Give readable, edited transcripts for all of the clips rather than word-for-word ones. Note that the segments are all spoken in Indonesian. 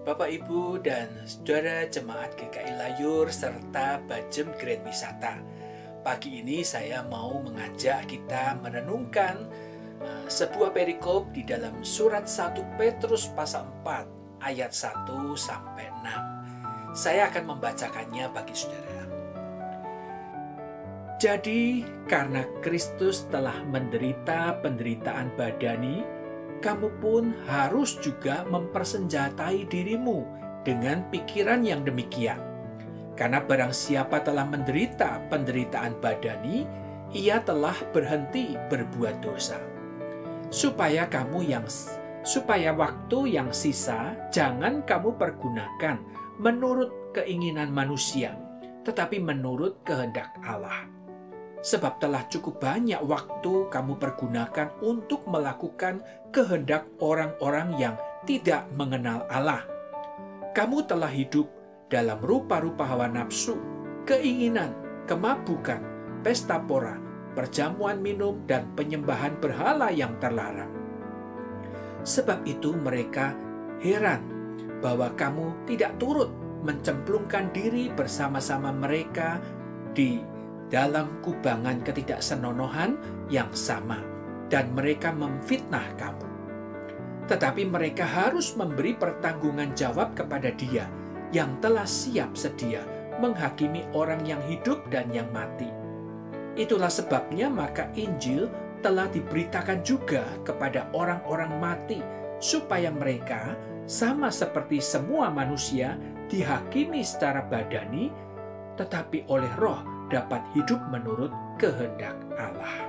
Bapak, Ibu, dan saudara jemaat GKI Layur serta Bajem Grand Wisata. Pagi ini saya mau mengajak kita merenungkan sebuah perikop di dalam surat 1 Petrus pasal 4 ayat 1 sampai 6. Saya akan membacakannya bagi saudara. Jadi, karena Kristus telah menderita penderitaan badani, kamu pun harus juga mempersenjatai dirimu dengan pikiran yang demikian. Karena barang siapa telah menderita penderitaan badani, ia telah berhenti berbuat dosa. Supaya waktu yang sisa jangan kamu pergunakan menurut keinginan manusia, tetapi menurut kehendak Allah. Sebab telah cukup banyak waktu kamu pergunakan untuk melakukan kehendak orang-orang yang tidak mengenal Allah. Kamu telah hidup dalam rupa-rupa hawa nafsu, keinginan, kemabukan, pesta pora, perjamuan minum, dan penyembahan berhala yang terlarang. Sebab itu mereka heran bahwa kamu tidak turut mencemplungkan diri bersama-sama mereka di dalam kubangan ketidaksenonohan yang sama, dan mereka memfitnah kamu. Tetapi mereka harus memberi pertanggungan jawab kepada Dia yang telah siap sedia menghakimi orang yang hidup dan yang mati. Itulah sebabnya maka Injil telah diberitakan juga kepada orang-orang mati, supaya mereka sama seperti semua manusia dihakimi secara badani, tetapi oleh Roh dapat hidup menurut kehendak Allah.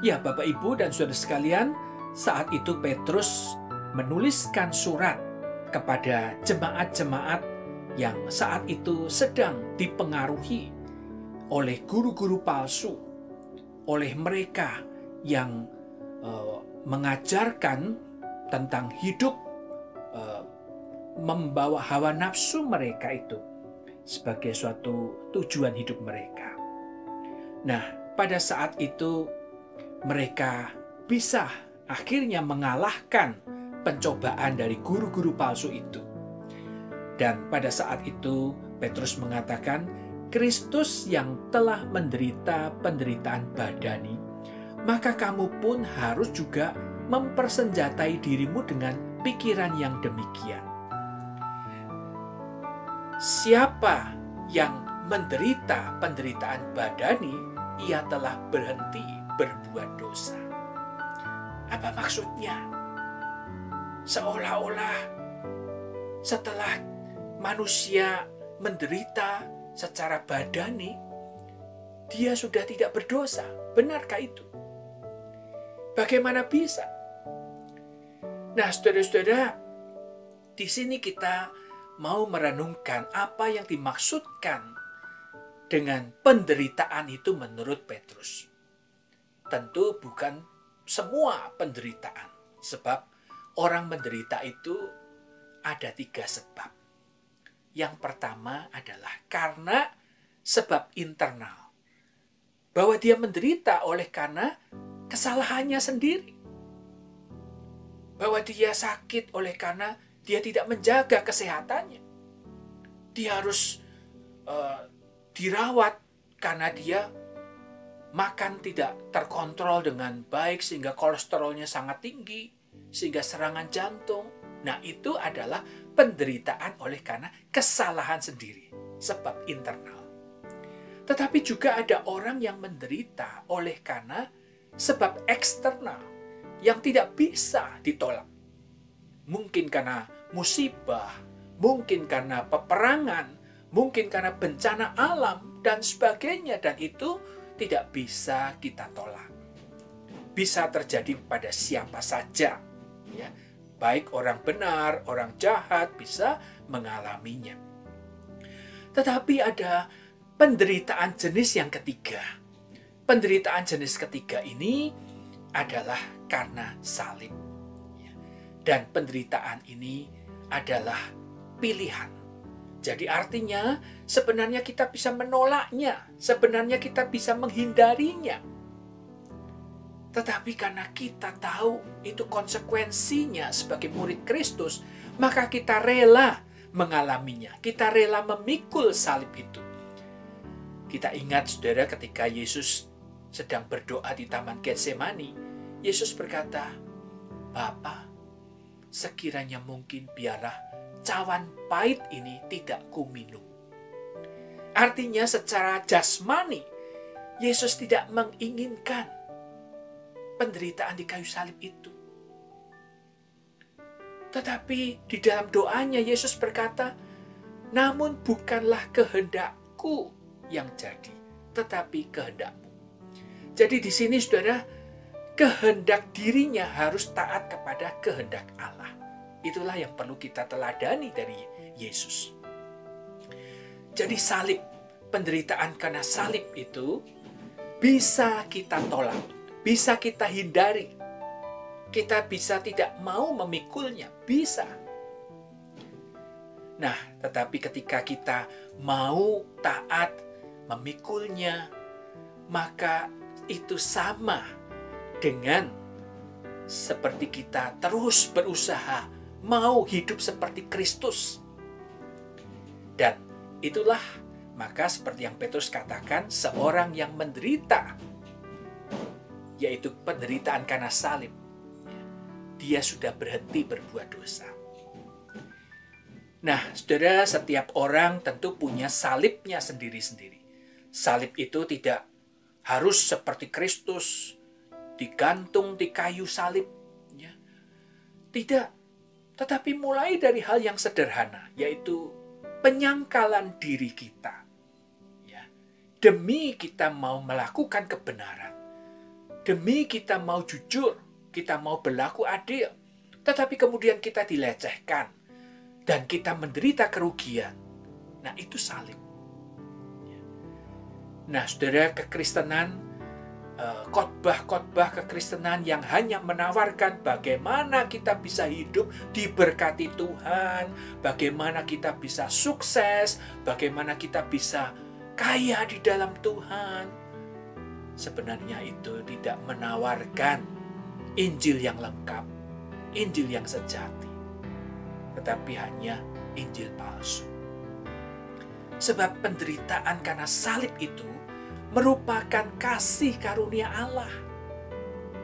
Ya, Bapak, Ibu, dan saudara sekalian, saat itu Petrus menuliskan surat kepada jemaat-jemaat yang saat itu sedang dipengaruhi oleh guru-guru palsu, oleh mereka yang mengajarkan tentang hidup membawa hawa nafsu mereka itu sebagai suatu tujuan hidup mereka. Nah, pada saat itu mereka bisa akhirnya mengalahkan pencobaan dari guru-guru palsu itu. Dan pada saat itu Petrus mengatakan, Kristus yang telah menderita penderitaan badani, maka kamu pun harus juga mempersenjatai dirimu dengan pikiran yang demikian. Siapa yang menderita penderitaan badani, ia telah berhenti berbuat dosa. Apa maksudnya? Seolah-olah setelah manusia menderita secara badani, dia sudah tidak berdosa. Benarkah itu? Bagaimana bisa? Nah, saudara-saudara, di sini kita mau merenungkan apa yang dimaksudkan dengan penderitaan itu menurut Petrus. Tentu bukan semua penderitaan, sebab orang menderita itu ada 3 sebab. Yang pertama adalah karena sebab internal, bahwa dia menderita oleh karena kesalahannya sendiri, bahwa dia sakit oleh karena dia tidak menjaga kesehatannya. Dia harus dirawat karena dia makan tidak terkontrol dengan baik sehingga kolesterolnya sangat tinggi, sehingga serangan jantung. Nah, itu adalah penderitaan oleh karena kesalahan sendiri, sebab internal. Tetapi juga ada orang yang menderita oleh karena sebab eksternal yang tidak bisa ditolak. Mungkin karena musibah, mungkin karena peperangan, mungkin karena bencana alam, dan sebagainya. Dan itu tidak bisa kita tolak. Bisa terjadi pada siapa saja. Ya. Baik orang benar, orang jahat bisa mengalaminya. Tetapi ada penderitaan jenis yang ketiga. Penderitaan jenis ketiga ini adalah karena salib. Dan penderitaan ini adalah pilihan. Jadi artinya sebenarnya kita bisa menolaknya, sebenarnya kita bisa menghindarinya. Tetapi karena kita tahu itu konsekuensinya sebagai murid Kristus, maka kita rela mengalaminya. Kita rela memikul salib itu. Kita ingat, saudara, ketika Yesus sedang berdoa di Taman Getsemani, Yesus berkata, "Bapa, sekiranya mungkin biarlah cawan pahit ini tidak kuminum." Artinya secara jasmani, Yesus tidak menginginkan penderitaan di kayu salib itu. Tetapi di dalam doanya Yesus berkata, "Namun bukanlah kehendakku yang jadi, tetapi kehendakmu." Jadi di sini, saudara, kehendak dirinya harus taat kepada kehendak Allah. Itulah yang perlu kita teladani dari Yesus. Jadi salib, penderitaan karena salib itu bisa kita tolak, bisa kita hindari. Kita bisa tidak mau memikulnya, bisa. Nah, tetapi ketika kita mau taat memikulnya, maka itu sama dengan seperti kita terus berusaha mau hidup seperti Kristus. Dan itulah maka seperti yang Petrus katakan, seorang yang menderita, yaitu penderitaan karena salib, dia sudah berhenti berbuat dosa. Nah, saudara, setiap orang tentu punya salibnya sendiri-sendiri. Salib itu tidak harus seperti Kristus, digantung di kayu salib. Ya. Tidak, tetapi mulai dari hal yang sederhana, yaitu penyangkalan diri kita. Ya. Demi kita mau melakukan kebenaran, demi kita mau jujur, kita mau berlaku adil, tetapi kemudian kita dilecehkan, dan kita menderita kerugian. Nah, itu salib. Nah, saudara, kekristenan, khotbah-khotbah kekristenan yang hanya menawarkan bagaimana kita bisa hidup diberkati Tuhan, bagaimana kita bisa sukses, bagaimana kita bisa kaya di dalam Tuhan. Sebenarnya itu tidak menawarkan Injil yang lengkap, Injil yang sejati, tetapi hanya Injil palsu. Sebab penderitaan karena salib itu merupakan kasih karunia Allah.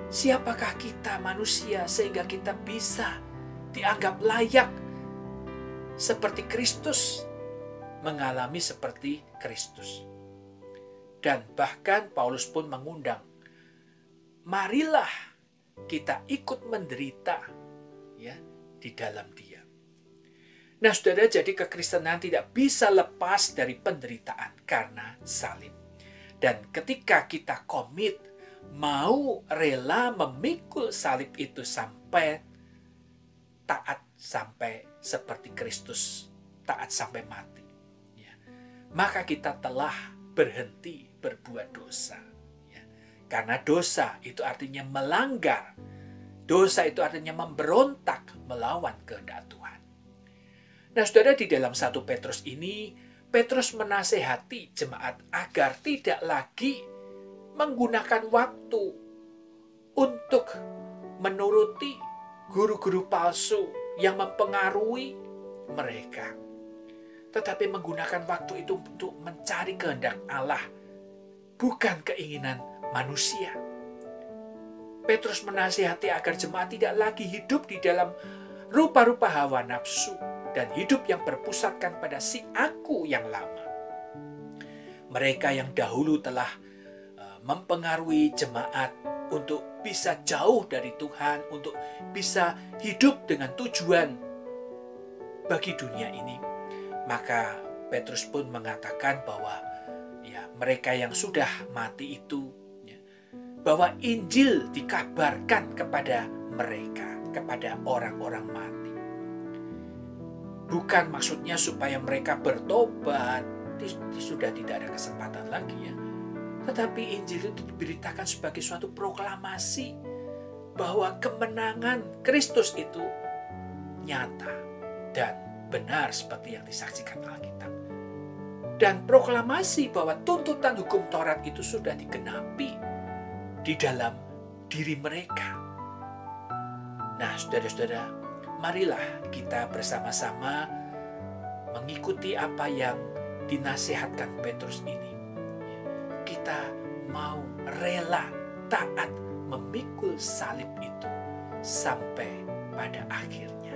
Siapakah kita manusia sehingga kita bisa dianggap layak seperti Kristus, mengalami seperti Kristus. Dan bahkan Paulus pun mengundang, marilah kita ikut menderita ya di dalam Dia. Nah, saudara, jadi kekristenan tidak bisa lepas dari penderitaan karena salib. Dan ketika kita komit, mau rela memikul salib itu sampai taat, sampai seperti Kristus, taat sampai mati, ya, maka kita telah berhenti berbuat dosa. Ya. Karena dosa itu artinya melanggar. Dosa itu artinya memberontak melawan kehendak Tuhan. Nah, saudara, di dalam 1 Petrus ini, Petrus menasehati jemaat agar tidak lagi menggunakan waktu untuk menuruti guru-guru palsu yang mempengaruhi mereka, tetapi menggunakan waktu itu untuk mencari kehendak Allah, bukan keinginan manusia. Petrus menasihati agar jemaat tidak lagi hidup di dalam rupa-rupa hawa nafsu dan hidup yang berpusatkan pada si aku yang lama. Mereka yang dahulu telah mempengaruhi jemaat untuk bisa jauh dari Tuhan, untuk bisa hidup dengan tujuan bagi dunia ini. Maka Petrus pun mengatakan bahwa ya, mereka yang sudah mati itu, ya, bahwa Injil dikabarkan kepada mereka, kepada orang-orang mati. Bukan maksudnya supaya mereka bertobat, sudah tidak ada kesempatan lagi ya. Tetapi Injil itu diberitakan sebagai suatu proklamasi bahwa kemenangan Kristus itu nyata dan benar seperti yang disaksikan Alkitab. Dan proklamasi bahwa tuntutan hukum Taurat itu sudah digenapi di dalam diri mereka. Nah, saudara-saudara, marilah kita bersama-sama mengikuti apa yang dinasihatkan Petrus ini. Kita mau rela, taat, memikul salib itu sampai pada akhirnya.